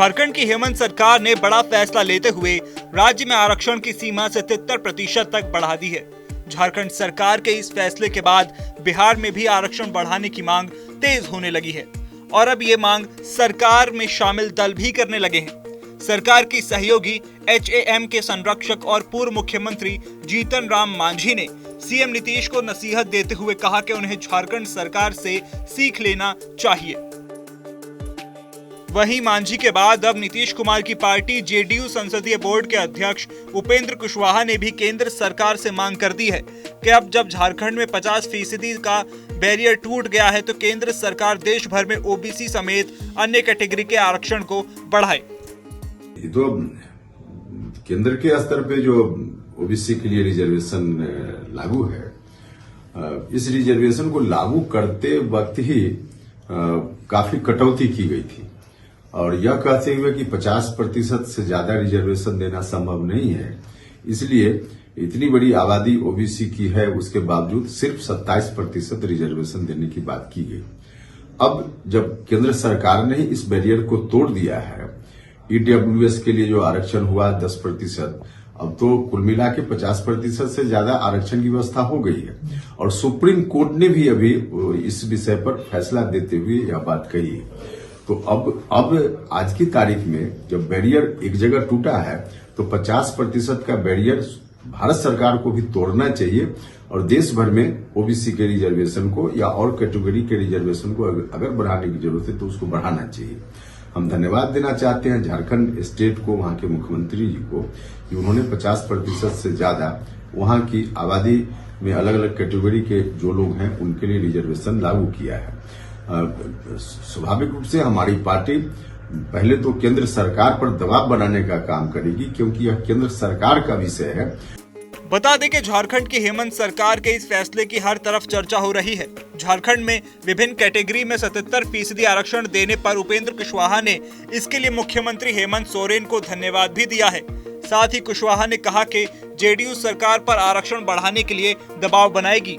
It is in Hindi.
झारखंड की हेमंत सरकार ने बड़ा फैसला लेते हुए राज्य में आरक्षण की सीमा 77% तक बढ़ा दी है। झारखंड सरकार के इस फैसले के बाद बिहार में भी आरक्षण बढ़ाने की मांग तेज होने लगी है और अब ये मांग सरकार में शामिल दल भी करने लगे हैं। सरकार की सहयोगी HAM के संरक्षक और पूर्व मुख्यमंत्री जीतन राम मांझी ने सीएम नीतीश को नसीहत देते हुए कहा कि उन्हें झारखंड सरकार से सीख लेना चाहिए। वहीं मांझी के बाद अब नीतीश कुमार की पार्टी JDU संसदीय बोर्ड के अध्यक्ष उपेंद्र कुशवाहा ने भी केंद्र सरकार से मांग कर दी है कि अब जब झारखंड में 50% का बैरियर टूट गया है तो केंद्र सरकार देश भर में OBC समेत अन्य कैटेगरी के आरक्षण को बढ़ाए। तो केंद्र के स्तर पे जो OBC के लिए रिजर्वेशन लागू है, इस रिजर्वेशन को लागू करते वक्त ही काफी कटौती की गई थी और यह कहते हुए कि 50% से ज्यादा रिजर्वेशन देना संभव नहीं है, इसलिए इतनी बड़ी आबादी OBC की है उसके बावजूद सिर्फ 27% रिजर्वेशन देने की बात की गई। अब जब केंद्र सरकार ने इस बैरियर को तोड़ दिया है, EWS के लिए जो आरक्षण हुआ 10%, अब तो कुल मिला के 50% से ज्यादा आरक्षण की व्यवस्था हो गई है और सुप्रीम कोर्ट ने भी अभी इस विषय पर फैसला देते हुए यह बात कही है। तो अब आज की तारीख में जब बैरियर एक जगह टूटा है तो 50% का बैरियर भारत सरकार को भी तोड़ना चाहिए और देश भर में OBC के रिजर्वेशन को या और कैटेगरी के रिजर्वेशन को अगर बढ़ाने की जरूरत है तो उसको बढ़ाना चाहिए। हम धन्यवाद देना चाहते हैं झारखंड स्टेट को, वहां के मुख्यमंत्री जी को, कि उन्होंने 50% से ज्यादा वहां की आबादी में अलग अलग कैटेगरी के जो लोग हैं उनके लिए रिजर्वेशन लागू किया है। स्वाभाविक रूप से हमारी पार्टी पहले तो केंद्र सरकार पर दबाव बनाने का काम करेगी क्योंकि यह केंद्र सरकार का विषय है। बता दें कि झारखंड की हेमंत सरकार के इस फैसले की हर तरफ चर्चा हो रही है। झारखंड में विभिन्न कैटेगरी में 77% आरक्षण देने पर उपेंद्र कुशवाहा ने इसके लिए मुख्यमंत्री हेमंत सोरेन को धन्यवाद भी दिया है। साथ ही कुशवाहा ने कहा कि JDU सरकार पर आरक्षण बढ़ाने के लिए दबाव बनाएगी।